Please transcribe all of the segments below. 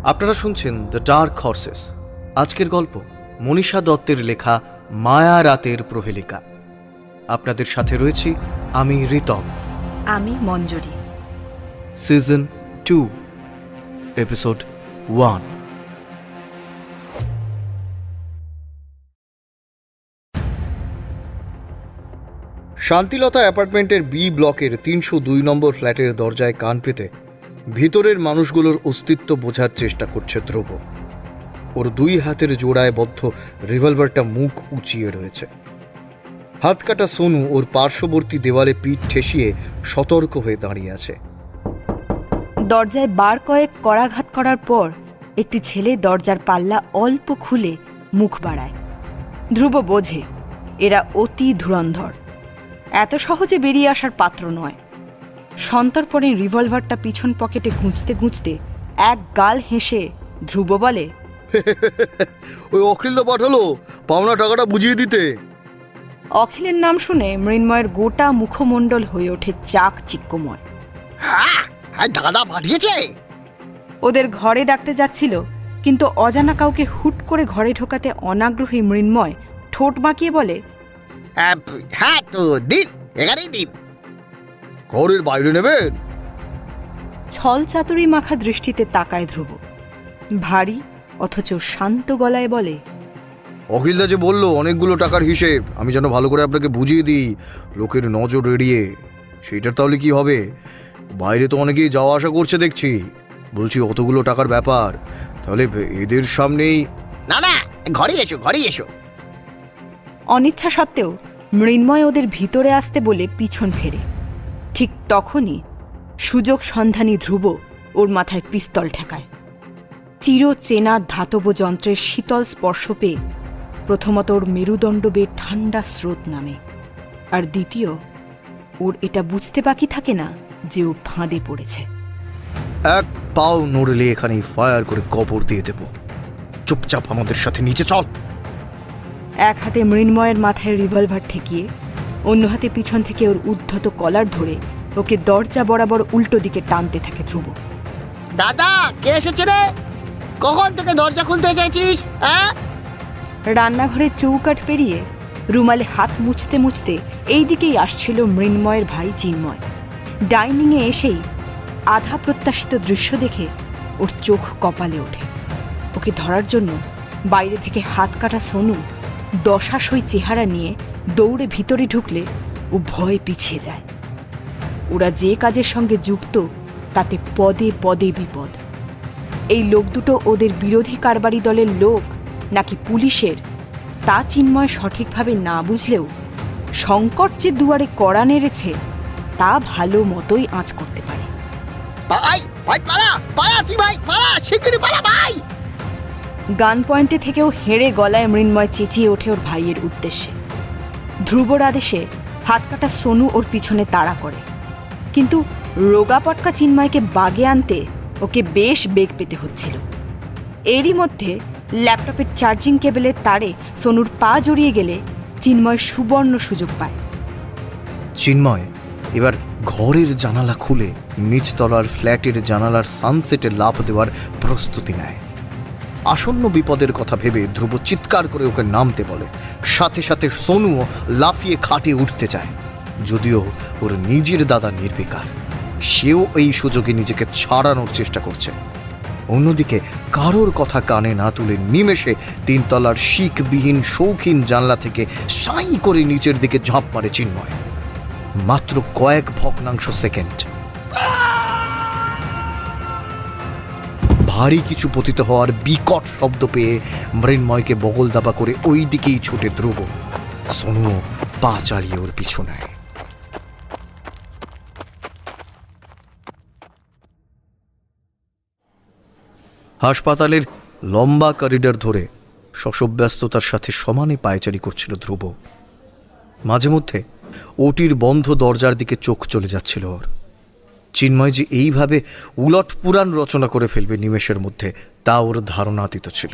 আপনারা শুনছেন the dark horse's. আজকের গল্প মনীষা দত্তের লেখা মায়া রাতের প্রহেলিকা। আপনাদের সাথে রয়েছি আমি রিতম, আমি মঞ্জুরি। Season 2, episode 1। শান্তিলতা অ্যাপার্টমেন্টের বি ব্লকের 302 নম্বর ফ্ল্যাটের দরজায় কান পেতে ভিতরের মানুষগুলোর অস্তিত্ব বোঝার চেষ্টা করছে ধ্রুব। ওর দুই হাতের জোড়ায় বদ্ধ রিভলভারটা মুখ উঁচিয়ে রয়েছে। হাত কাটা সোনু ওর পার্শ্ববর্তী দেওয়ালে পিঠ ঠেসিয়ে সতর্ক হয়ে দাঁড়িয়ে আছে। দরজায় বার কয়েক করাঘাত করার পর একটি ছেলে দরজার পাল্লা অল্প খুলে মুখ বাড়ায়। ধ্রুব বোঝে এরা অতি ধুরন্ধর, এত সহজে বেরিয়ে আসার পাত্র নয়। সন্তর্পণে রিভলভারটা পিছন পকেটে গুঁজতে গুঁজতে এক গাল হেসে ধ্রুব বলে, ওই অখিলদা পাঠালো পাওনা টাকাটা বুঝিয়ে দিতে। অখিলের নাম শুনে মৃন্ময়ের গোটা মুখমণ্ডল হয়ে ওঠে চাকচিক্যময়। দাদা পাঠিয়েছে। ওদের ঘরে ডাকতে যাচ্ছিল, কিন্তু অজানা কাউকে হুট করে ঘরে ঢোকাতে অনাগ্রহী মৃন্ময় ঠোঁট বাঁকিয়ে বলে, হ্যাঁ তো দিন, এখানেই দিন। ঘরের বাইরে নেবেন? ছল চাতুরি মাখা দৃষ্টিতে তাকায় ধ্রুব। ভারী অথচ শান্ত গলায় বলে, অখিলদা যে বললো অনেকগুলো টাকার হিসেব, আমি যেন ভালো করে আপনাকে বুঝিয়ে দিই, লোকের নজর এড়িয়ে। সেইটার তাহলে কি হবে? বাইরে তো অনেকেই যাওয়া আসা করছে দেখছি। বলছি অতগুলো টাকার ব্যাপার, তাহলে এদের সামনেই। না না, ঘরে এসো, ঘরে এসো। অনিচ্ছা সত্ত্বেও মৃন্ময় ওদের ভিতরে আসতে বলে পিছন ফেরে। ঠিক তখনই সুযোগ সন্ধানী ধ্রুব ওর মাথায় পিস্তল ঠেকায়। চিরচেনা ধাতব যন্ত্রের শীতল স্পর্শ পেয়ে প্রথমত ওর মেরুদণ্ড বেয়ে ঠান্ডা স্রোত নামে, আর দ্বিতীয় ওর এটা বুঝতে বাকি থাকে না যে ও ফাঁদে পড়েছে। এক পাও নড়লে এখানেই ফায়ার করে কবর দিয়ে দেব। চুপচাপ আমাদের সাথে নিচে চল। এক হাতে মৃন্ময়ের মাথায় রিভলভার ঠেকিয়ে অন্য হাতে পিছন থেকে ওর উদ্ধত কলার ধরে ওকে দরজা বরাবর উল্টো দিকে টানতে থাকে ধ্রুব। দাদা, কে এসেছে রে? কখন থেকে দরজা খুলতে এসেছিস? রান্নাঘরের চৌকাঠ পেরিয়ে রুমালে হাত মুছতে মুছতে এই দিকেই আসছিল মৃন্ময়ের ভাই চিন্ময়। ডাইনিংয়ে এসেই আধা প্রত্যাশিত দৃশ্য দেখে ওর চোখ কপালে ওঠে। ওকে ধরার জন্য বাইরে থেকে হাত কাটা সোনু দশাসই চেহারা নিয়ে দৌড়ে ভিতরে ঢুকলে ও ভয়ে পিছিয়ে যায়। ওরা যে কাজের সঙ্গে যুক্ত তাতে পদে পদে বিপদ। এই লোক দুটো ওদের বিরোধী কারবারি দলের লোক নাকি পুলিশের তা চিন্ময় সঠিকভাবে না বুঝলেও সংকট যে দুয়ারে কড়া নেড়েছে তা ভালো মতোই আঁচ করতে পারে। গান পয়েন্টে থেকেও হেরে গলায় মৃন্ময় চেঁচিয়ে ওঠে ওর ভাইয়ের উদ্দেশ্যে। ধ্রুবর আদেশে হাত কাটা সোনু ওর পিছনে তাড়া করে, কিন্তু রোগা পটকা চিন্ময়কে বাগে আনতে ওকে বেশ বেগ পেতে হচ্ছিল। এরই মধ্যে ল্যাপটপের চার্জিং কেবলের তারে সোনুর পা জড়িয়ে গেলে চিন্ময় সুবর্ণ সুযোগ পায়। চিন্ময় এবার ঘরের জানালা খুলে নিচতলার ফ্ল্যাটের জানালার সানসেটে লাফ দেওয়ার প্রস্তুতি নেয়। আসন্ন বিপদের কথা ভেবে ধ্রুব চিৎকার করে ওকে নামতে বলে। সাথে সাথে সোনুও লাফিয়ে খাটে উঠতে চায়, যদিও ওর নিজের দাদা নির্বিকার। সেও এই সুযোগে নিজেকে ছাড়ানোর চেষ্টা করছে। অন্যদিকে কারোর কথা কানে না তুলে নিমেষে তিনতলার শিকবিহীন শৌখিন জানলা থেকে সাই করে নিচের দিকে ঝাঁপ মারে চিন্ময়। মাত্র কয়েক ভগ্নাংশ সেকেন্ড। ভারী কিছু পতিত হওয়ার বিকট শব্দ পেয়ে মৃন্ময়কে বগল দাবা করে ওই দিকেই ছুটে ধ্রুব। সোনু পা চালিয়ে ওর পিছু নেয়। হাসপাতালের লম্বা করিডর ধরে শশব্যস্ততার সাথে সমানে পায়চারি করছিল ধ্রুব। মাঝে মধ্যে ওটির বন্ধ দরজার দিকে চোখ চলে যাচ্ছিল ওর। চিন্ময় যে এইভাবে উলট পুরাণ রচনা করে ফেলবে নিমেষের মধ্যে, তা ওর ধারণাতীত ছিল।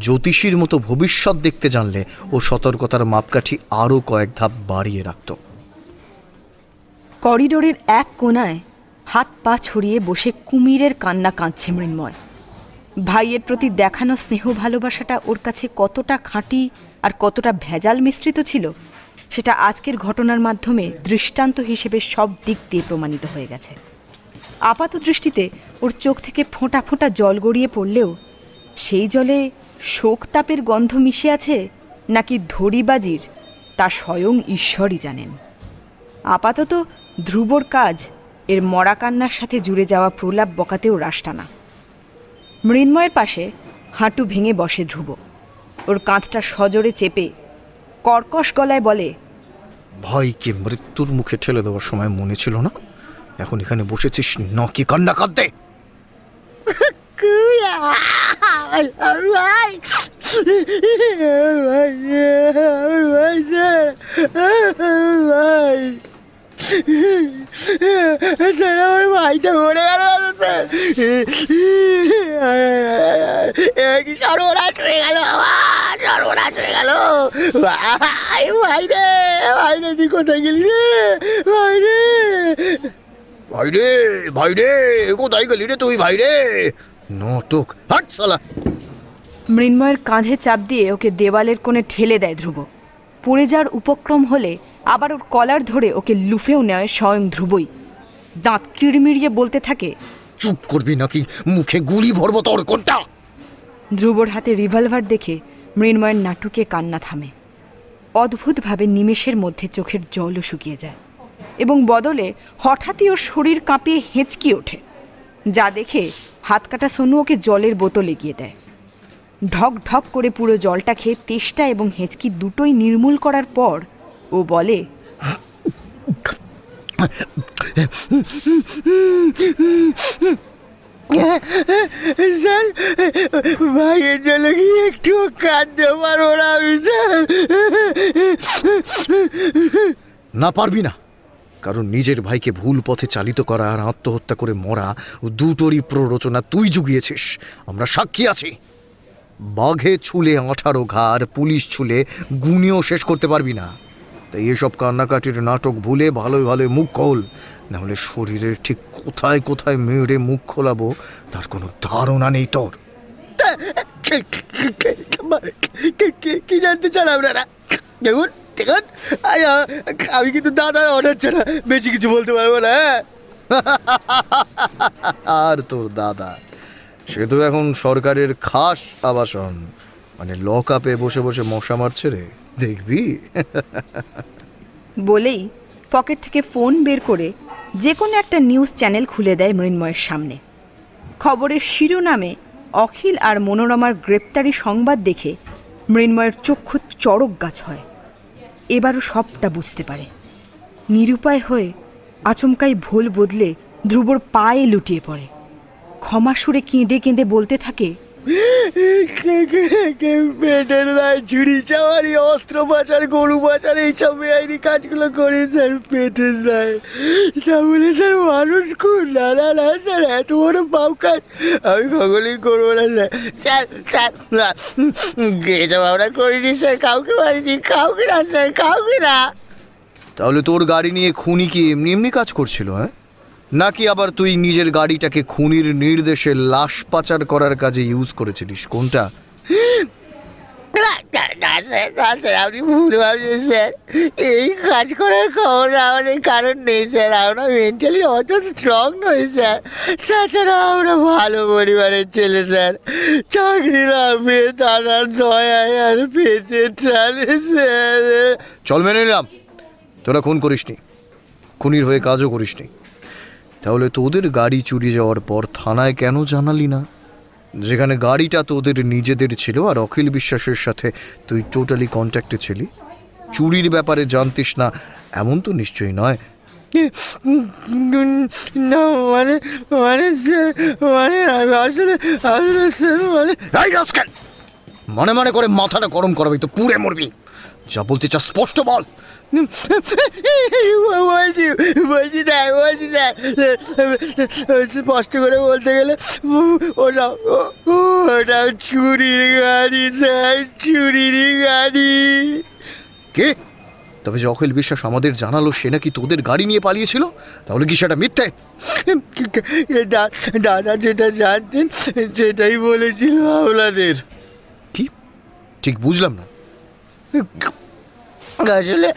জ্যোতিষীর মতো ভবিষ্যৎ দেখতে জানলে ও সতর্কতার মাপকাঠি আরও কয়েক ধাপ বাড়িয়ে রাখত। করিডোরের এক কোনায় হাত পা ছড়িয়ে বসে কুমিরের কান্না কাঁদছে মৃন্ময়। ভাইয়ের প্রতি দেখানো স্নেহ ভালোবাসাটা ওর কাছে কতটা খাঁটি আর কতটা ভেজাল মিশ্রিত ছিল সেটা আজকের ঘটনার মাধ্যমে দৃষ্টান্ত হিসেবে সব দিক দিয়ে প্রমাণিত হয়ে গেছে। আপাত দৃষ্টিতে ওর চোখ থেকে ফোঁটা ফোঁটা জল গড়িয়ে পড়লেও সেই জলে শোকতাপের গন্ধ মিশে আছে নাকি ধড়িবাজির তা স্বয়ং ঈশ্বরই জানেন। আপাতত ধ্রুবর কাজ এর মরা কান্নার সাথে জুড়ে যাওয়া প্রলাপ বকাতেও রাশটানা। মৃন্ময়ের পাশে হাঁটু ভেঙে বসে ধ্রুব। ওর কাঁধটা সজোরে চেপে কর্কশ গলায় বলে, ভাইকে মৃত্যুর মুখে ঠেলে দেওয়ার সময় মনে ছিল না, এখন এখানে বসেছিস নাকি কান্না কাঁদতে? আমার ভাইটা মরে গেল স্যার, সর্বনাশ হয়ে গেল, সর্বনাশ হয়ে গেল। ভাই রে, ভাই রে, তুই কোথায় গেলি রে? ভাই রে, ভাই রে, ভাই রে, কোথায় গেলি রে তুই? ভাই রে, নাটক, হাট শালা। মৃন্ময়ের কাঁধে চাপ দিয়ে ওকে দেওয়ালের কোণে ঠেলে দেয় ধ্রুব। পড়ে যাওয়ার উপক্রম হলে আবার ওর কলার ধরে ওকে লুফেও নেয় স্বয়ং ধ্রুবই। দাঁত কিড়মিড়িয়ে বলতে থাকে, চুপ করবি নাকি মুখে গুলি ভরবো তোর কোনটা? ধ্রুবর হাতে রিভলভার দেখে মৃন্ময়ের নাটুকে কান্না থামে। অদ্ভুতভাবে নিমেষের মধ্যে চোখের জলও শুকিয়ে যায় এবং বদলে হঠাৎই ওর শরীর কাঁপিয়ে হেঁচকি ওঠে, যা দেখে হাত কাটা সোনু ওকে জলের বোতল এগিয়ে দেয়। ঢক ঢক করে পুরো জলটা খেয়ে তেষ্টা এবং হেঁচকি দুটোই নির্মূল করার পর ও বলে, স্যার ভাইয়ের জন্য কি একটু কাঁদতে পারবো না আমি স্যার? না, পারবি না, কারণ নিজের ভাইকে ভুল পথে চালিত করা আর আত্মহত্যা করে মরা দুটোরই প্ররোচনা তুই জুগিয়েছিস। আমরা সাক্ষী আছি। বাঘে ছুলে 18 ঘাড়, পুলিশ ছুলে গুনিও শেষ করতে পারবি না। তাই এসব কান্নাকাটির নাটক ভুলে ভালোই ভালোই মুখ খোল, নাহলে শরীরের ঠিক কোথায় কোথায় মেরে মুখ খোলাবো তার কোনো ধারণা নেই তোর। কি জানতে চান আপনারা? দেখুন দেখুন, আমি কিন্তু দাদা অর্ডার ছাড়া বেশি কিছু বলতে পারবো না। আর তোর দাদা, সে তো এখন সরকারের খাস আবাসন, মানে লক আপে বসে বসে মশা মারছে রে, দেখবি। বলেই পকেট থেকে ফোন বের করে যে কোনো একটা নিউজ চ্যানেল খুলে দেয় মৃন্ময়ের সামনে। খবরের শিরোনামে অখিল আর মনোরমার গ্রেপ্তারি সংবাদ দেখে মৃন্ময়ের চক্ষু চড়ক গাছ হয়। এবারও সবটা বুঝতে পারে। নিরুপায় হয়ে আচমকাই ভুল বদলে ধ্রুবর পায়ে লুটিয়ে পড়ে। ক্ষমা সুরে কেঁদে কেঁদে বলতে থাকে, পেটের দায় ঝুড়ি চাওয়ারি, অস্ত্র পাচার, গরু পাচার, এইসব বেআইনি কাজগুলো করি স্যার, পেটের দায়। তা বলে স্যার মানুষ খুব না না না স্যার, এত বড় পাপ কাজ আমি কখনই করবো না স্যার। স্যার স্যার এসব আমরা করিনি স্যার, কাউকে মারিনি, কাউকে না স্যার, কাউকে না। তাহলে তোর গাড়ি নিয়ে খুনি কি এমনি এমনি কাজ করছিল, হ্যাঁ? নাকি আবার তুই নিজের গাড়িটাকে খুনির নির্দেশে লাশ পাচার করার কাজে ইউজ করেছিলিস, কোনটা? আপনি ভুল ভাবছেন স্যার, এই কাজ করার ক্ষমতা আমাদের কারণ নেই স্যার, আমরা মেন্টালি অত স্ট্রং নই স্যার। তাছাড়া আমরা ভালো পরিবারের ছেলে স্যার, চাকরি লাভ পেয়ে দাদার দয়ায় আর পেটে টানে স্যার। চল, মেনে নিলাম তোরা খুন করিসনি, খুনির হয়ে কাজও করিসনি। তাহলে তোদের গাড়ি চুরি যাওয়ার পর থানায় কেন জানালি না? যেখানে গাড়িটা তোদের নিজেদের ছিল আর অখিল বিশ্বাসের সাথে তুই টোটালি কন্ট্যাক্টে ছিলি। চুরির ব্যাপারে জানতিস না এমন তো নিশ্চয়ই নয়। না মানে মানে স্যার, মানে আসলে আসলে স্যার মানে মনে করে মাথাটা গরম করাবি তো পুড়ে মরবি। যা বলতে চাস স্পষ্ট বল। বলছি বলছি স্যার, বলছি স্যার, স্পষ্ট করে বলতে গেলে ওটা ওটা চুরির গাড়ি স্যার, চুরির গাড়ি। কে তবে যে অখিল বিশ্বাস আমাদের জানালো সে নাকি তোদের গাড়ি নিয়ে পালিয়েছিল, তাহলে কি সেটা মিথ্যে? দাদা যেটা জানতেন সেটাই বলেছিল আপনাদের। কি ঠিক বুঝলাম না। আসলে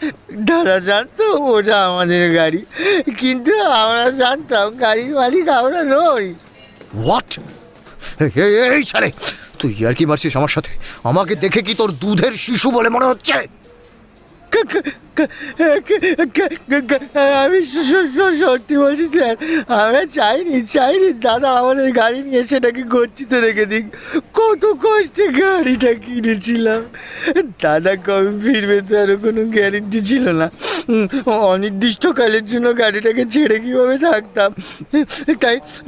দাদা জানতো ওটা আমাদের গাড়ি, কিন্তু আমরা জানতাম গাড়ির মালিক আমরা নই। হোয়াট? এই ছাড়ে, তুই আর কি মারছিস আমার সাথে? আমাকে দেখে কি তোর দুধের শিশু বলে মনে হচ্ছে? আমি সত্যি বলছি স্যার, আমরা চাইনি দাদা আমাদের গাড়ি নিয়ে সেটাকে গচ্ছিত রেখে দিক। কত কষ্টে গাড়িটা কিনেছিলাম, দাদা কবে ফিরবে তারও কোনো গ্যারেন্টি ছিল না। অনির্দিষ্টকালের জন্য গাড়িটাকে ছেড়ে কীভাবে থাকতাম,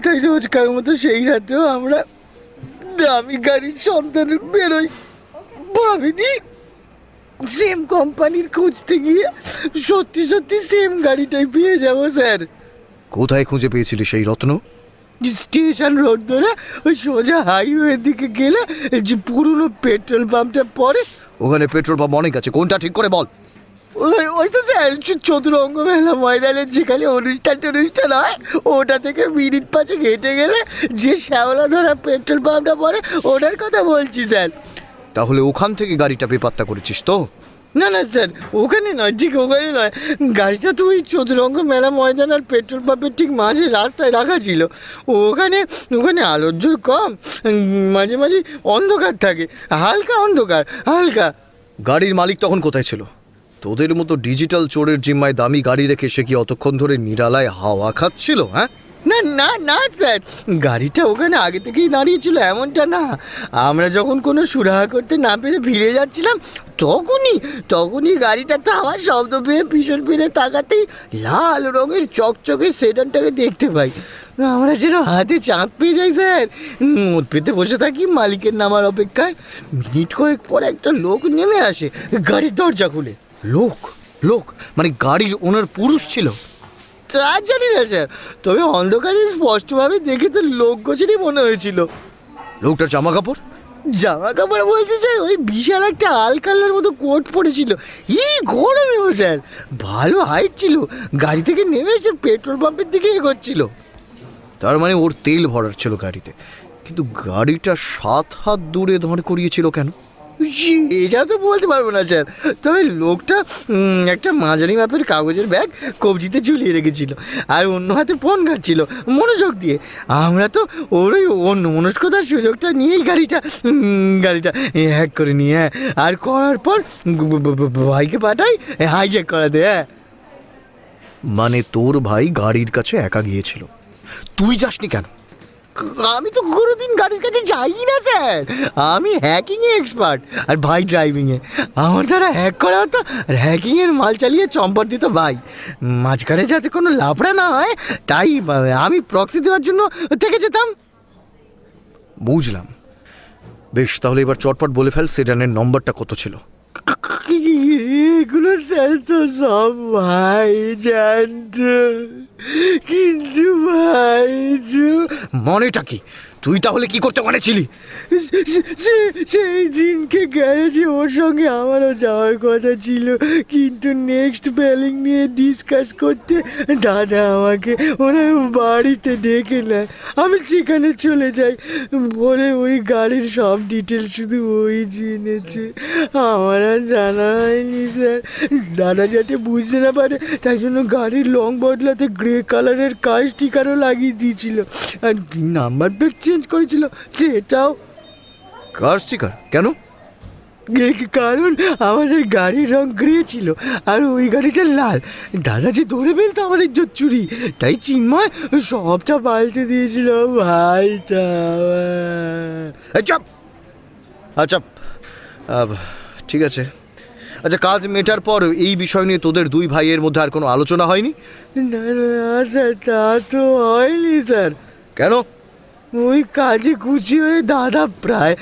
তাই রোজকার মতো সেই রাতেও আমরা দামি গাড়ির সন্ধানে বেরোই। ভাবিনি সেম কোম্পানির খুঁজতে গিয়ে সত্যি সেম গাড়িটাই পেয়ে যাবো স্যার। কোথায় খুঁজে পেয়েছিলি সেই রত্ন? স্টেশন রোড ধরে ওই সোজা হাইওয়ের দিকে গেলে যে পুরনো পেট্রোল পাম্পটা পড়ে, ওখানে পেট্রোল পাম্প অনেক আছে, কোনটা ঠিক করে বল। ওই তো স্যার চতুরঙ্গ মেলা ময়দানের যেখানে অনুষ্ঠান হয়, ওটা থেকে মিনিট 5 হেঁটে গেলে যে শ্যাওলা ধরা পেট্রোল পাম্পটা পড়ে ওটার কথা বলছি স্যার। তাহলে ওখান থেকে গাড়িটা বেপাত্তা করেছিস তো? না স্যার, ওখানে নয়, ঠিক ওখানে নয়। গাড়িটা তো ওই চতুরঙ্গ মেলা ময়দান আর পেট্রোল পাম্পের ঠিক মাঝে রাস্তায় রাখা ছিল। ওখানে আলোর জোর কম, মাঝে মাঝে অন্ধকার থাকে, হালকা অন্ধকার, হালকা। গাড়ির মালিক তখন কোথায় ছিল? তোদের মতো ডিজিটাল চোরের জিম্মায় দামি গাড়ি রেখে সে কি অতক্ষণ ধরে নিরালায় হাওয়া খাচ্ছিল? হ্যাঁ না স্যার, গাড়িটা ওখানে আগে থেকেই দাঁড়িয়েছিল এমনটা না। আমরা যখন কোনো সুরাহা করতে না পেরে ফিরে যাচ্ছিলাম তখনই গাড়িটা থামার শব্দ পেয়ে পিছন ফিরে তাকাতেই লাল রঙের চকচকে সেডানটাকে দেখতে পাই। আমরা যেন হাতে চাঁদ পেয়ে যাই স্যার। মদ পেতে বসে থাকি মালিকের নামার অপেক্ষায়। মিনিট কয়েক পর একটা লোক নেমে আসে গাড়ির দরজা খুলে। লোক মানে গাড়ির ওনার পুরুষ ছিল? তা জানি না স্যার, তবে অন্ধকারে স্পষ্টভাবে দেখে তো লোক গোছেরই মনে হয়েছিল। লোকটার জামা কাপড় বলতে স্যার ওই বিশাল একটা আল কালার মতো কোট পরেছিল। গরমেও স্যার ভালো হাইট ছিল। গাড়ি থেকে নেমে এসে পেট্রোল পাম্পের দিকে এগোচ্ছিল। তার মানে ওর তেল ভরার ছিল গাড়িতে, কিন্তু গাড়িটা 7 হাত দূরে দাঁড় করিয়েছিল কেন? এটা তো বলতে পারবো না স্যার, তবে লোকটা একটা মাঝারি মাপের কাগজের ব্যাগ কবজিতে ঝুলিয়ে রেখেছিল আর অন্য হাতে ফোন ঘাটছিল মনোযোগ দিয়ে। আমরা তো ওর ওই অন্য মনস্কতার সুযোগটা নিয়েই গাড়িটা হ্যাক করে নিয়ে আর করার পর ভাইকে পাঠাই হাইজ্যাক করাতে। মানে তোর ভাই গাড়ির কাছে একা গিয়েছিল, তুই যাসনি কেন? আমি তো কোনোদিন গাড়ির কাছে যাই না স্যার, আমি হ্যাকিংয়ে এক্সপার্ট আর ভাই ড্রাইভিংয়ে। আমার দ্বারা হ্যাক করা হতো আর হ্যাকিংয়ের মাল চালিয়ে চম্পট দিত ভাই। মাঝখানে যাতে কোনো লাফড়া না হয় তাই আমি প্রক্সি দেওয়ার জন্য থেকে যেতাম। বুঝলাম, বেশ, তাহলে এবার চটপট বলে ফেল সেডানের নম্বরটা কত ছিল? এগুলো স্যার তো সব ভাই জানতো, কিন্তু ভাই মনেটা কি? তুই তাহলে কি করতে বলেছিলি? সেই দিনকে গ্যারেজে ওর সঙ্গে আমারও যাওয়ার কথা ছিল, কিন্তু নেক্সট প্ল্যানিং নিয়ে ডিসকাস করতে দাদা আমাকে ওনার বাড়িতে ডেকে নেয়। আমি সেখানে চলে যাই, বলে ওই গাড়ির সব ডিটেল শুধু ওই জেনেছে, আমার আর জানা হয়নি স্যার। দাদা যাতে বুঝতে না পারে তাই জন্য গাড়ির লং বদলাতে গ্রে কালারের কার স্টিকারও লাগিয়ে দিয়েছিল আর নাম্বার প্লেট চেঞ্জ করেছিল সেটাও। কার স্টিকার কেন? কারণ আমাদের গাড়ির রং গ্রে ছিল আর ওই গাড়িটা লাল। দাদা যে দৌড়ে ফেলতো আমাদের জোর চুরি, তাই চিন্ময় সবটা পাল্টে দিয়েছিল ভাইটা। আচ্ছা ঠিক আছে। আচ্ছা, কাজ মেটার পর এই বিষয় নিয়ে তোদের দুই ভাইয়ের মধ্যে আর কোনো আলোচনা হয়নি? না স্যার, তা তো হয়নি স্যার। কেন? ওই কাজে খুশি হয়ে দাদা প্রায়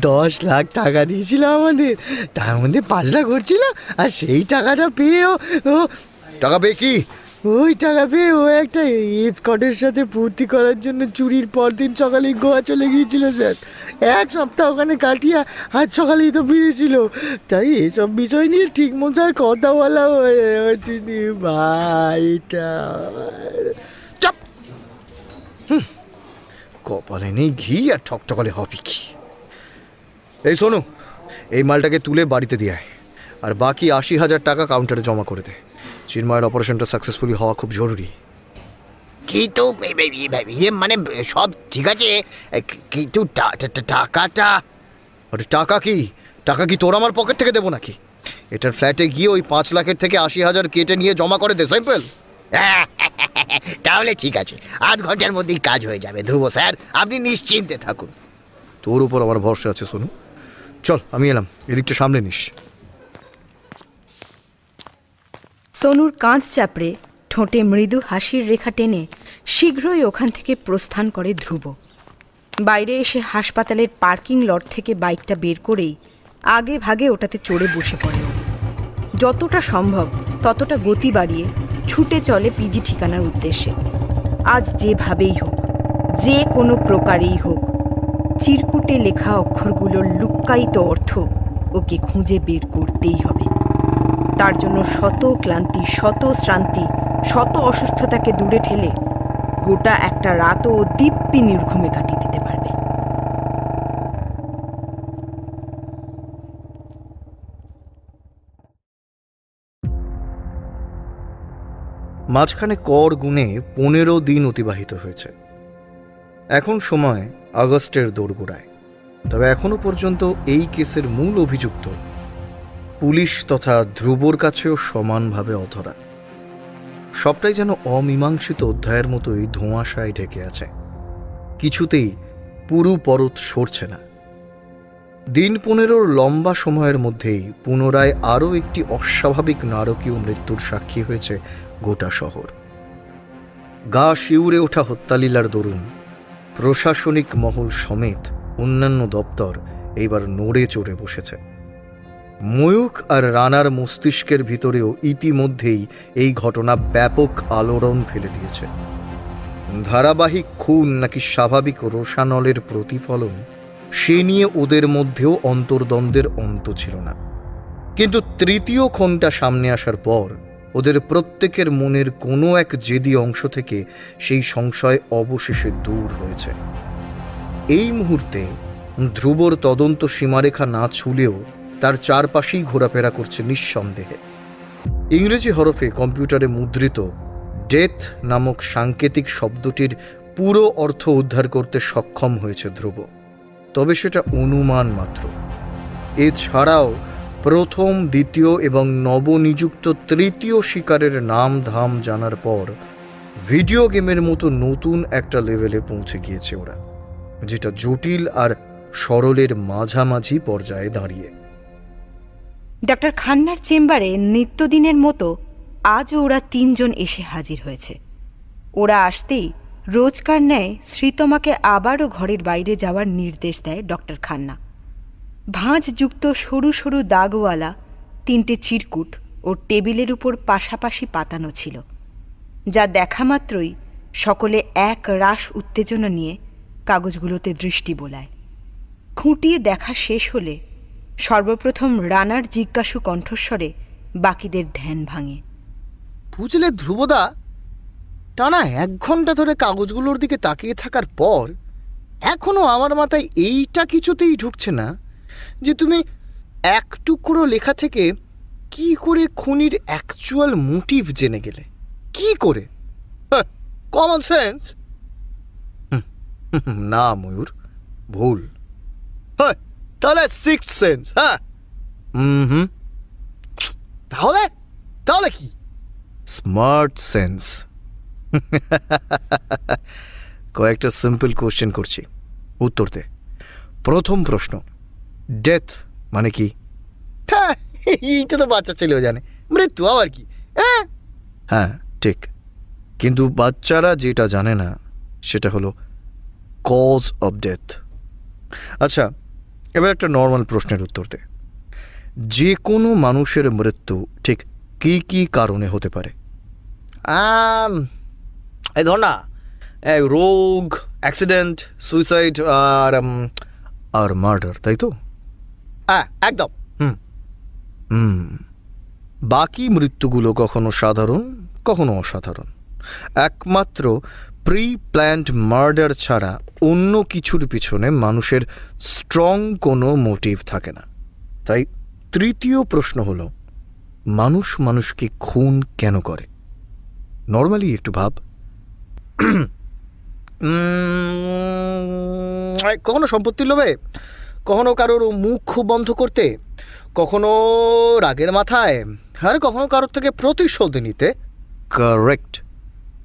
10 লাখ টাকা দিয়েছিল আমাদের, তার মধ্যে 5 লাখ হচ্ছিল আর সেই টাকাটা পেয়েও টাকা পেয়ে কি ওই টাকা পেয়ে ও একটা স্কটের সাথে ভর্তি করার জন্য চুরির পরদিন সকালেই গোয়া চলে গিয়েছিল স্যার। 1 সপ্তাহ ওখানে কাটিয়ে আজ সকালেই তো ফিরেছিল। তাই এসব বিষয় নিয়ে ঠিক মতো আর কথা বলা হয়ে ওঠেনি ভাইটা। চাপ! কপালে নেই ঘি আর ঠকঠকালে হবে কি। এই শোনো, এই মালটাকে তুলে বাড়িতে দিয়ে আয়, আর বাকি 80,000 টাকা কাউন্টারে জমা করে দে। চিন্ময়ের অপারেশনটা সাকসেসফুলি হওয়া খুব জরুরি। কিন্তু মানে সব ঠিক আছে, কিন্তু টাকাটা। আরে টাকা কি তোর আমার পকেট থেকে দেবো নাকি? এটার ফ্ল্যাটে গিয়ে ওই 5 লাখের থেকে 80,000 কেটে নিয়ে জমা করে দে, সিম্পল। তাহলে ঠিক আছে, 8 ঘন্টার মধ্যেই কাজ হয়ে যাবে ধ্রুব স্যার, আপনি নিশ্চিন্তে থাকুন। তোর উপর আমার ভরসা আছে শোনো। চল, আমি এলাম, এদিকটা সামলে নিস। সোনুর কাঁধ চাপড়ে ঠোঁটে মৃদু হাসির রেখা টেনে শীঘ্রই ওখান থেকে প্রস্থান করে ধ্রুব। বাইরে এসে হাসপাতালের পার্কিং লট থেকে বাইকটা বের করেই আগে ভাগে ওটাতে চড়ে বসে পড়ে। যতটা সম্ভব ততটা গতি বাড়িয়ে ছুটে চলে পিজি ঠিকানার উদ্দেশ্যে। আজ যেভাবেই হোক, যে কোনো প্রকারেই হোক, চিরকুটে লেখা অক্ষরগুলোর লুক্কায়িত অর্থ ওকে খুঁজে বের করতেই হবে। তার জন্য শত ক্লান্তি, শত শ্রান্তি, শত অসুস্থতাকে দূরে ঠেলে গোটা একটা রাতও দিব্যি নির্ঘুমে কাটিয়ে দিতে পারবে। মাঝখানে কর গুণে 15 দিন অতিবাহিত হয়েছে। এখন সময় আগস্টের দোরগোড়ায়। তবে এখনো পর্যন্ত এই কেসের মূল অভিযুক্ত পুলিশ তথা ধ্রুবর কাছেও সমানভাবে অধরা। সবটাই যেন অমীমাংসিত অধ্যায়ের মতোই ধোঁয়াশায় ঢেকে আছে, কিছুতেই পুরু পরত সরছে না। দিন 15 লম্বা সময়ের মধ্যেই পুনরায় আরও একটি অস্বাভাবিক নারকীয় মৃত্যুর সাক্ষী হয়েছে গোটা শহর। গা শিউরে ওঠা হত্যালীলার দরুন প্রশাসনিক মহল সমেত অন্যান্য দপ্তর এইবার নড়ে চড়ে বসেছে। ময়ূখ আর রানার মস্তিষ্কের ভিতরেও ইতিমধ্যেই এই ঘটনা ব্যাপক আলোড়ন ফেলে দিয়েছে। ধারাবাহিক খুন নাকি স্বাভাবিক রোষানলের প্রতিফলন, সে নিয়ে ওদের মধ্যেও অন্তর্দ্বন্দ্বের অন্ত ছিল না। কিন্তু তৃতীয় খুনটা সামনে আসার পর ওদের প্রত্যেকের মনের কোনো এক জেদি অংশ থেকে সেই সংশয় অবশেষে দূর হয়েছে। এই মুহূর্তে ধ্রুবর তদন্ত সীমারেখা না ছুলেও তার চারপাশেই ঘোরাফেরা করছে নিঃসন্দেহে। ইংরেজি হরফে কম্পিউটারে মুদ্রিত ডেথ নামক সাংকেতিক শব্দটির পুরো অর্থ উদ্ধার করতে সক্ষম হয়েছে ধ্রুব, তবে সেটা অনুমান মাত্র। এছাড়াও প্রথম, দ্বিতীয় এবং নবনিযুক্ত তৃতীয় শিকারের নাম ধাম জানার পর ভিডিও গেমের মতো নতুন একটা লেভেলে পৌঁছে গিয়েছে ওরা, যেটা জটিল আর সরলের মাঝামাঝি পর্যায়ে দাঁড়িয়ে। ডক্টর খান্নার চেম্বারে নিত্যদিনের মতো আজও ওরা 3 জন এসে হাজির হয়েছে। ওরা আসতেই রোজকার ন্যায় শ্রীতমাকে আবারও ঘরের বাইরে যাওয়ার নির্দেশ দেয় ডক্টর খান্না। ভাঁজযুক্ত সরু সরু দাগওয়ালা 3টে চিরকুট ওর টেবিলের উপর পাশাপাশি পাতানো ছিল, যা দেখা মাত্রই সকলে এক রাশ উত্তেজনা নিয়ে কাগজগুলোতে দৃষ্টি বোলায়। খুঁটিয়ে দেখা শেষ হলে সর্বপ্রথম রানার জিজ্ঞাসু কণ্ঠস্বরে বাকিদের ধ্যান ভাঙে। বুঝলে ধ্রুবদা, টানা 1 ঘন্টা ধরে কাগজগুলোর দিকে তাকিয়ে থাকার পর এখনো আমার মাথায় এইটা কিছুতেই ঢুকছে না যে তুমি এক টুকরো লেখা থেকে কি করে খুনির অ্যাকচুয়াল মোটিভ জেনে গেলে। কি করে? Common sense? না ময়ূর, ভুল। হ্যাঁ, তাহলে সিক্সথ সেন্স। হ্যাঁ, তাহলে কি? Smart sense. কয়েকটা সিম্পল কোশ্চেন করছি, উত্তর দে। প্রথম প্রশ্ন, ডেথ মানে কি? হ্যাঁ, এইটা তো বাচ্চা ছেলেও জানে। মৃত্যু আবার কি? হ্যাঁ ঠিক, কিন্তু বাচ্চারা যেটা জানে না সেটা হলো কজ অফ ডেথ। আচ্ছা, এবার একটা নর্মাল প্রশ্নের উত্তর দে। যে কোনো মানুষের মৃত্যু ঠিক কী কী কারণে হতে পারে? এই ধর না, রোগ, অ্যাক্সিডেন্ট, সুইসাইড আর মার্ডার, তাই তো? হ্যাঁ, একদম। বাকি মৃত্যুগুলো কখনো সাধারণ, কখনো অসাধারণ। একমাত্র প্রি প্ল্যান্ড মার্ডার ছাড়া অন্য কিছুর পিছনে মানুষের স্ট্রং কোনো মোটিভ থাকে না। তাই তৃতীয় প্রশ্ন হলো, মানুষ মানুষকে খুন কেন করে? নর্মালি একটু ভাব। কখনো সম্পত্তির লোভে, কখনো কারোর মুখ বন্ধ করতে, কখনো রাগের মাথায়, আর কখনো কারোর থেকে প্রতিশোধ নিতে। কারেক্ট,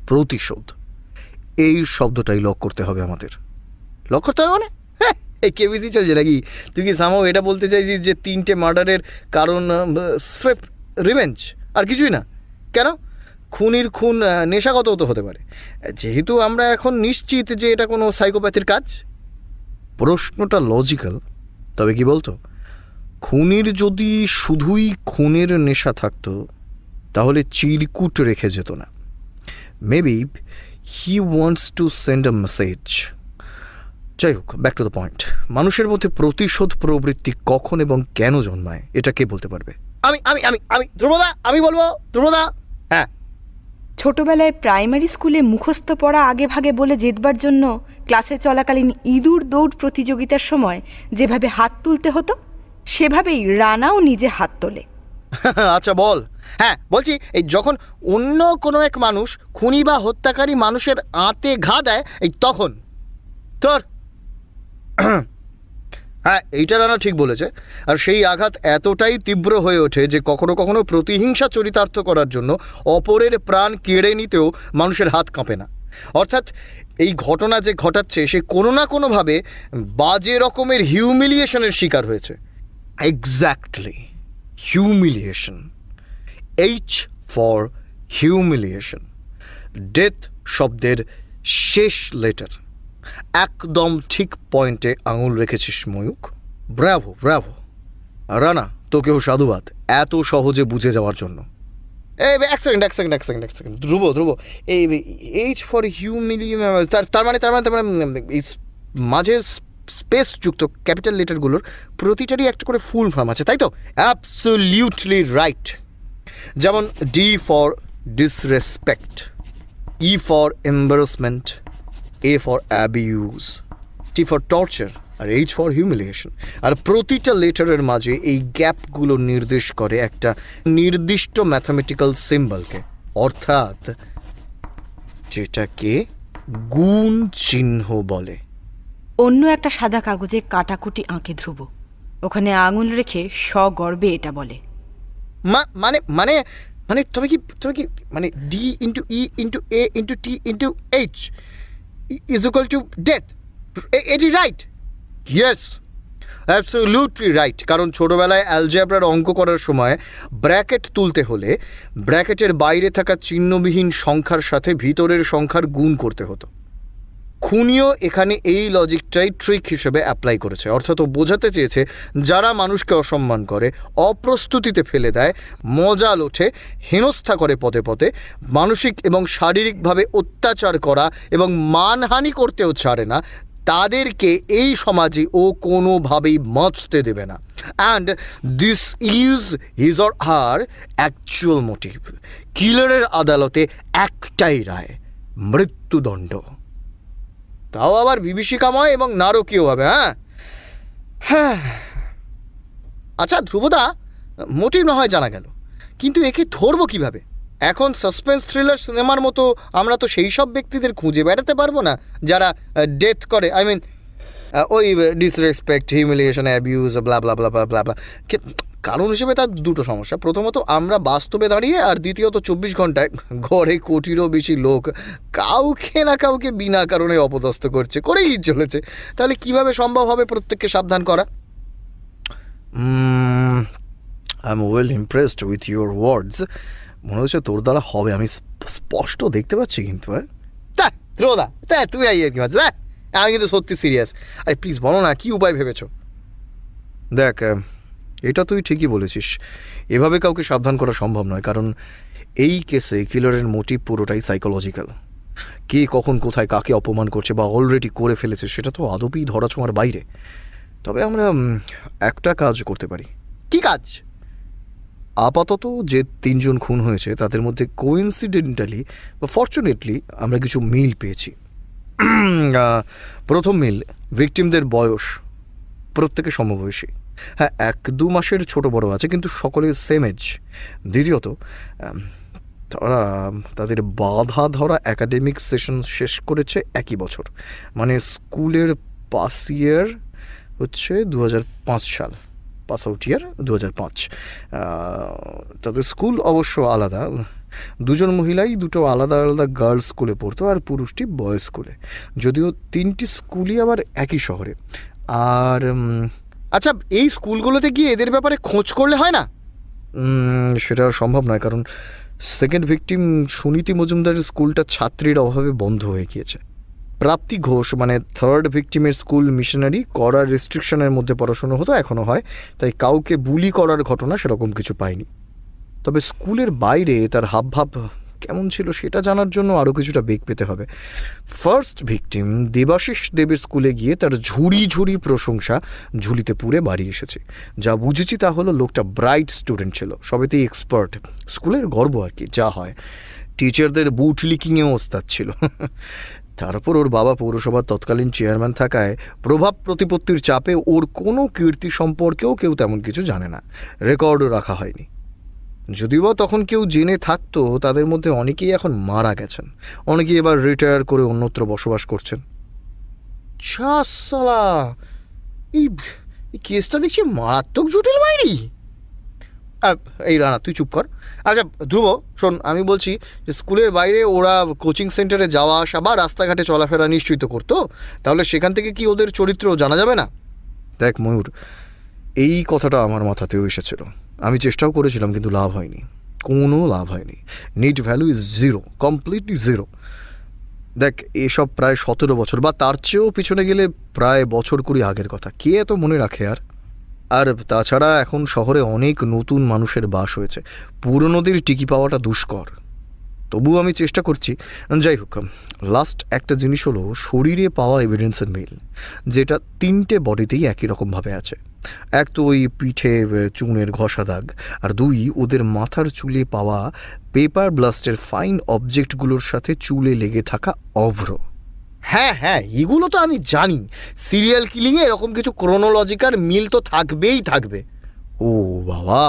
প্রতিশোধ। এই শব্দটাই লক করতে হবে আমাদের। লক করতে হবে মানে এই কেবিসি চলছে নাকি? তুই কি সামাও এটা বলতে চাইছিস যে 3টে মার্ডারের কারণ স্রেফ রিভেঞ্জ, আর কিছুই না? কেন? খুনির খুন নেশাগত হতে পারে, যেহেতু আমরা এখন নিশ্চিত যে এটা কোনো সাইকোপ্যাথির কাজ। প্রশ্নটা লজিক্যাল, তবে কি বলতো, খুনির যদি শুধুই খুনের নেশা থাকতো তাহলে চিরকুট রেখে যেত না। Maybe he wants to send a message. যাই হোক, ব্যাক টু দ্য পয়েন্ট। মানুষের মধ্যে প্রতিশোধ প্রবৃত্তি কখন এবং কেন জন্মায় এটা কে বলতে পারবে? আমি আমি আমি আমি ধ্রুবদা, আমি বলবো। ধ্রুবদা? হ্যাঁ। ছোটবেলায় প্রাইমারি স্কুলে মুখস্থ পড়া আগে ভাগে বলে জেতবার জন্য ক্লাসে চলাকালীন ইঁদুর দৌড় প্রতিযোগিতার সময় যেভাবে হাত তুলতে হতো, সেভাবেই রানাও নিজে হাত তোলে। আচ্ছা বল। হ্যাঁ বলছি, এই যখন অন্য কোনো এক মানুষ খুনি বা হত্যাকারী মানুষের আঁতে ঘা দেয়, এই তখন তোর হ্যাঁ, এইটা রানা ঠিক বলেছে। আর সেই আঘাত এতটাই তীব্র হয়ে ওঠে যে কখনো কখনো প্রতিহিংসা চরিতার্থ করার জন্য অপরের প্রাণ কেড়ে নিতেও মানুষের হাত কাঁপে না। অর্থাৎ এই ঘটনা যে ঘটাচ্ছে সে কোনো না কোনোভাবে বাজে রকমের হিউমিলিয়েশনের শিকার হয়েছে। Exactly, humiliation. H for humiliation. Death শব্দের শেষ লেটার। একদম ঠিক পয়েন্টে আঙুল রেখেছিস ময়ূক। ব্রাভো ব্রাভো রানা, তোকেও সাধুবাদ এত সহজে বুঝে যাওয়ার জন্য। এক সেকেন্ড ধ্রুব, এই এইচ ফর হিউমিলিয়েশন তার মানে এই মাঝের স্পেসযুক্ত ক্যাপিটাল লেটারগুলোর প্রতিটারই একটা করে ফুল ফর্ম আছে, তাই তো? Absolutely right. যেমন D for disrespect, E for embarrassment, A for abuse, T for torture, আর H for humiliation। আর প্রতিটা লেটারের মাঝে এই গ্যাপগুলো নির্দেশ করে একটা নির্দিষ্ট ম্যাথামেটিক্যাল সিম্বলকে, অর্থাৎ যেটাকে গুণ চিহ্ন বলে। অন্য একটা সাদা কাগজে কাটাকুটি আঁকে ধ্রুব, ওখানে আঙুল রেখে সগর্বে এটা বলে। মানে মানে মানে তবে কি মানে D into E into A into T into H is equal to death. It is right. Yes, absolutely right. কারণ ছোটবেলায় অ্যালজেব্রার অঙ্ক করার সময় ব্র্যাকেট তুলতে হলে ব্র্যাকেটের বাইরে থাকা চিহ্নবিহীন সংখ্যার সাথে ভিতরের সংখ্যার গুণ করতে হতো। খুনিও এখানে এই লজিকটাই ট্রিক হিসেবে অ্যাপ্লাই করেছে। অর্থাৎ ও বোঝাতে চেয়েছে যারা মানুষকে অসম্মান করে, অপ্রস্তুতিতে ফেলে দেয়, মজা লোঠে, হেনস্থা করে পথে পথে, মানসিক এবং শারীরিকভাবে অত্যাচার করা এবং মানহানি করতেও ছাড়ে না, তাদেরকে এই সমাজে ও কোনোভাবেই বাঁচতে দেবে না। And this is his or her actual motive. কিলারের আদালতে একটাই রায়, মৃত্যুদণ্ড। তাও আবার বিভীষিকাময় এবং নারকীয়ভাবে। হ্যাঁ, আচ্ছা ধ্রুবদা, মোটিভ না হয় জানা গেল, কিন্তু একে ধরবো কিভাবে? এখন সাসপেন্স থ্রিলার সিনেমার মতো আমরা তো সেই সব ব্যক্তিদের খুঁজে বেড়াতে পারবো না যারা ডেথ করে, আই মিন ওই ডিসরেসপেক্ট, হিউমিলিয়েশন, অ্যাবিউজ, ব্লা ব্লা ব্লা ব্লা ব্লা। কারণ হিসেবে তার দুটো সমস্যা। প্রথমত আমরা বাস্তবে দাঁড়িয়ে, আর দ্বিতীয়ত 24 ঘন্টায় গড়ে কোটিরও বেশি লোক কাউকে না কাউকে বিনা কারণে অপদস্থ করেই চলেছে। তাহলে কিভাবে সম্ভব হবে প্রত্যেককে সাবধান করা? I am well impressed with your words. মনে হচ্ছে তোর দ্বারা হবে, আমি স্পষ্ট দেখতে পাচ্ছি। কিন্তু ধ্রুবদা, তুমি আর কি ভাবছো? আমি কিন্তু সত্যি সিরিয়াস। আরে প্লিজ বলো না, কি উপায় ভেবেছ? দেখ, এটা তুই ঠিকই বলেছিস, এভাবে কাউকে সাবধান করা সম্ভব নয়, কারণ এই কেসে কিলারের মোটিভ পুরোটাই সাইকোলজিক্যাল। কে কখন কোথায় কাকে অপমান করছে বা অলরেডি করে ফেলেছে সেটা তো আদপেই ধরাছোঁয়ার বাইরে। তবে আমরা একটা কাজ করতে পারি। কি কাজ? আপাতত যে 3 জন খুন হয়েছে তাদের মধ্যে কোইন্সিডেন্টালি বা ফর্চুনেটলি আমরা কিছু মিল পেয়েছি। প্রথম মিল, ভিকটিমদের বয়স প্রত্যেকে সমবয়সী। হ্যাঁ, 1-2 মাসের ছোট বড় আছে, কিন্তু সকলে সেম এজ। দ্বিতীয়ত, তাদের বাধা ধরা একাডেমিক সেশন শেষ করেছে একই বছর, মানে স্কুলের পাস ইয়ার হচ্ছে 2005 সাল, পাস আউট ইয়ার 2005। তাদের স্কুল অবশ্য আলাদা, 2 জন মহিলাই 2টো আলাদা আলাদা গার্লস স্কুলে পড়তো, আর পুরুষটি বয়েজ স্কুলে, যদিও 3টি স্কুলই আবার একই শহরে। আর আচ্ছা, এই স্কুলগুলোতে গিয়ে এদের ব্যাপারে খোঁজ করলে হয় না? সেটা সম্ভব নয়, কারণ সেকেন্ড ভিকটিম সুনীতি মজুমদারের স্কুলটা ছাত্রীর অভাবে বন্ধ হয়ে গিয়েছে। প্রাপ্তি ঘোষ মানে থার্ড ভিকটিমের স্কুল মিশনারি, করার রেস্ট্রিকশনের মধ্যে পড়াশুনো হতো, এখনও হয়, তাই কাউকে বুলি করার ঘটনা সেরকম কিছু পাইনি। তবে স্কুলের বাইরে তার হাবভাব কেমন ছিল সেটা জানার জন্য আরও কিছুটা বেগ পেতে হবে। ফার্স্ট ভিকটিম দেবাশিস দেবের স্কুলে গিয়ে তার ঝুড়ি ঝুড়ি প্রশংসা ঝুলিতে পুরে বাড়ি এসেছে। যা বুঝেছি তা হলো লোকটা ব্রাইট স্টুডেন্ট ছিল, সবেতেই এক্সপার্ট, স্কুলের গর্ব আর কি, যা হয়। টিচারদের বুট লিকিংয়েও ওস্তাদ ছিল। তারপর ওর বাবা পৌরসভার তৎকালীন চেয়ারম্যান থাকায় প্রভাব প্রতিপত্তির চাপে ওর কোনো কীর্তি সম্পর্কেও কেউ তেমন কিছু জানে না, রেকর্ডও রাখা হয়নি। যদিও বা তখন কেউ জেনে থাকতো, তাদের মধ্যে অনেকেই এখন মারা গেছেন, অনেকেই এবার রিটায়ার করে অন্যত্র বসবাস করছেন। সালা, এই কেসটা দেখছি মারাত্মক জটিল বাইরি। এই রানা, তুই চুপ কর। আচ্ছা ধ্রুব, শোন, আমি বলছি যে স্কুলের বাইরে ওরা কোচিং সেন্টারে যাওয়া আসা বা রাস্তাঘাটে চলাফেরা নিশ্চয়ই তো করতো, তাহলে সেখান থেকে কি ওদের চরিত্র জানা যাবে না? দেখ ময়ূর, এই কথাটা আমার মাথাতেও এসেছিল, আমি চেষ্টাও করেছিলাম, কিন্তু লাভ হয়নি, কোনো লাভ হয়নি। Net value is 0, completely 0। দেখ, এসব প্রায় 17 বছর বা তার চেয়েও পিছনে গেলে প্রায় বছর 20 আগের কথা, কে এত মনে রাখে? আর তাছাড়া এখন শহরে অনেক নতুন মানুষের বাস হয়েছে, পুরনোদের টিকি পাওয়াটা দুষ্কর। তবুও আমি চেষ্টা করছি। যাই হোক, লাস্ট একটা জিনিস হলো শরীরে পাওয়া এভিডেন্সের মিল, যেটা 3টে বডিতেই একই রকমভাবে আছে। এক তো ওই পিঠে চুনের ঘষা দাগ, আর 2 ওদের মাথার চুলে পাওয়া পেপার ব্লাস্টের ফাইন অবজেক্টগুলোর সাথে চুলে লেগে থাকা অভ্র। হ্যাঁ হ্যাঁ, এগুলো তো আমি জানি, সিরিয়াল কিলিংয়ে এরকম কিছু ক্রোনোলজিক্যাল মিল তো থাকবেই থাকবে। ও বাবা,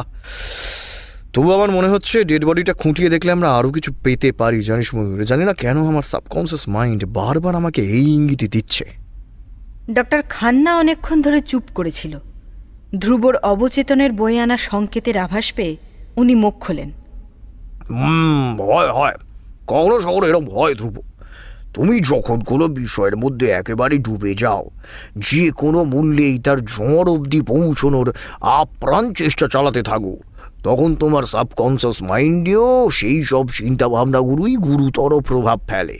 তবু আমার মনে হচ্ছে ডেড বডিটা খুঁটিয়ে দেখলে আমরা আরও কিছু পেতে পারি, জানিস ময়ূর। জানি না কেন আমার সাবকনসিয়াস মাইন্ড বারবার আমাকে এই ইঙ্গিতই দিচ্ছে। ডক্টর খান্না অনেকক্ষণ ধরে চুপ করেছিল। ধ্রুবর অবচেতনের বয়ে আনা সংকেতের আভাস পেয়ে উনি মুখ খোলেন। হয় হয়, কখনো শহরে এরকম হয় ধ্রুব। তুমি যখন কোনো বিষয়ের মধ্যে একেবারে ডুবে যাও, যে কোনো মূল্যেই তার ঝড় অবধি পৌঁছনোর আপ্রাণ চেষ্টা চালাতে থাকো, তখন তোমার সাবকনসিয়াস মাইন্ডেও সেই সব চিন্তাভাবনাগুলোই গুরুতর প্রভাব ফেলে,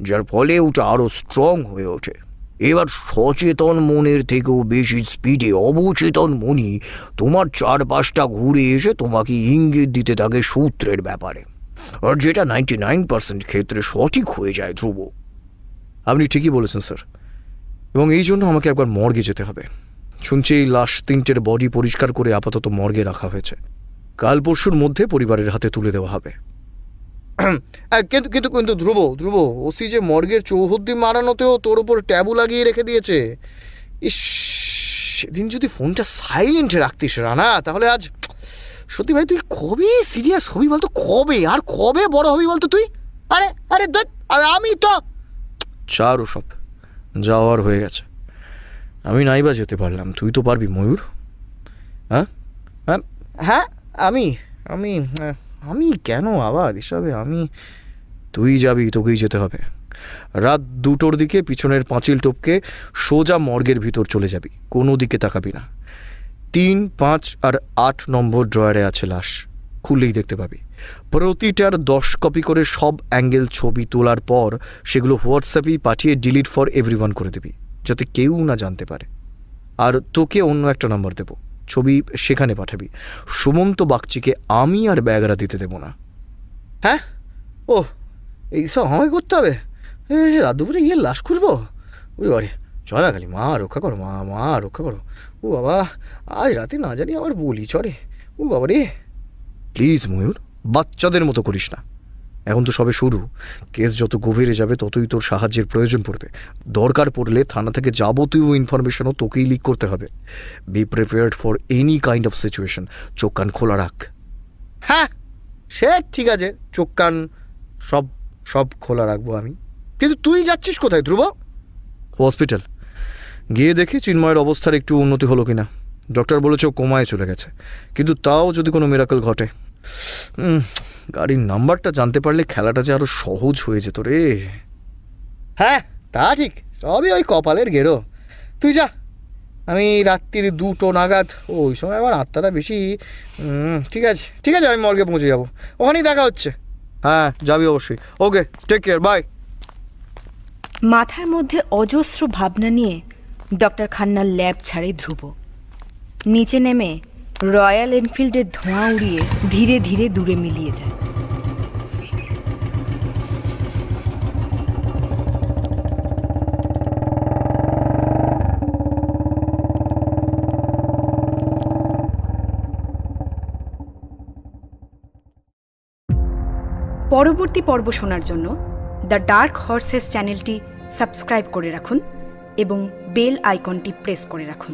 যার ফলে ওটা আরও স্ট্রং হয়ে ওঠে। এবার সচেতন মনের থেকেও বেশি স্পিডে অবচেতন মনই তোমার চারপাশটা ঘুরে এসে তোমাকে ইঙ্গিত দিতে থাকে সূত্রের ব্যাপারে, আর যেটা 99% ক্ষেত্রে সঠিক হয়ে যায় ধ্রুব। আপনি ঠিকই বলেছেন স্যার, এবং এই জন্য আমাকে একবার মর্গে যেতে হবে। শুনছি এই লাশ 3টের বডি পরিষ্কার করে আপাতত মর্গে রাখা হয়েছে, কাল পরশুর মধ্যে পরিবারের হাতে তুলে দেওয়া হবে। কিন্তু কিন্তু কিন্তু ধ্রুব ধ্রুব, ওসি যে মর্গের চৌহদ্দি মারানোতেও তোর ওপর ট্যাবু লাগিয়ে রেখে দিয়েছে। ইস, সেদিন যদি ফোনটা সাইলেন্ট রাখতিস রানা, তাহলে আজ সত্যি ভাই তুই কবে সিরিয়াস হবি বলতো? কবে আর কবে বড় হবি বলতো তুই? আরে আরে আমি তো চার ওসব যাওয়ার হয়ে গেছে, আমি নাইবা যেতে পারলাম, তুই তো পারবি ময়ূর। হ্যাঁ হ্যাঁ হ্যাঁ, আমি আমি আমি কেন আবার এসবে? তুই যাবি, তোকেই যেতে হবে। রাত 2টোর দিকে পিছনের পাঁচিল টপকে সোজা মর্গের ভিতর চলে যাবি, কোনো দিকে তাকাবি না। 3, 5 আর 8 নম্বর ড্রয়ারে আছে লাশ, খুললেই দেখতে পাবি। প্রতিটার 10 কপি করে সব অ্যাঙ্গেল ছবি তোলার পর সেগুলো হোয়াটসঅ্যাপেই পাঠিয়ে ডিলিট ফর এভরিওয়ান করে দিবি, যাতে কেউ না জানতে পারে। আর তোকে অন্য একটা নাম্বার দেব, ছবি সেখানে পাঠাবি। সুমন্ত বাগচিকে আমি আর ব্যাগরা দিতে দেব না। হ্যাঁ, ও এইসব আমাকে করতে হবে? রাত দুপুরে গিয়ে লাশ খুঁজবো? ওরে বাড়ি, জয় মা কালী, মা রক্ষা করো, মা মা রক্ষা করো। ও বাবা, আজ রাতে না জানি আবার বলি চরে। ও বাবা রে, প্লিজ ময়ূর, বাচ্চাদের মতো করিস না। এখন তো সবে শুরু, কেস যত গভীরে যাবে ততই তোর সাহায্যের প্রয়োজন পড়বে। দরকার পড়লে থানা থেকে যাবতীয় ইনফরমেশনও তোকেই লিক করতে হবে। Be prepared for any kind of situation. চোখ কান খোলা রাখ। হ্যাঁ, সে ঠিক আছে, চোখ কান সব সব খোলা রাখবো আমি। কিন্তু তুই যাচ্ছিস কোথায় ধ্রুব? হসপিটাল গিয়ে দেখি চিন্ময়ের অবস্থার একটু উন্নতি হলো কিনা। ডক্টর বলেছে ও কোমায় চলে গেছে, কিন্তু তাও যদি কোনো মিরাকল ঘটে। গাড়ির নাম্বারটা জানতে পারলে খেলাটা যে আরো সহজ হয়ে যেত রে। হ্যাঁ তা ঠিক, সবই ওই কপালের গেরো। তুই যা, আমি রাত্রির 2টো নাগাদ, ওই সময় আবার আত্মাটা বেশি। ঠিক আছে ঠিক আছে, আমি মর্গে পৌঁছে যাবো, ওখানেই দেখা হচ্ছে। হ্যাঁ যাবি অবশ্যই। ওকে, টেক কেয়ার, বাই। মাথার মধ্যে অজস্র ভাবনা নিয়ে ডক্টর খান্নার ল্যাব ছাড়ে ধ্রুব। নিচে নেমে রয়্যাল এনফিল্ডের ধোঁয়া উড়িয়ে ধীরে ধীরে দূরে মিলিয়ে যায়। পরবর্তী পর্ব শোনার জন্য দ্য ডার্ক হর্সেস চ্যানেলটি সাবস্ক্রাইব করে রাখুন এবং বেল আইকনটি প্রেস করে রাখুন।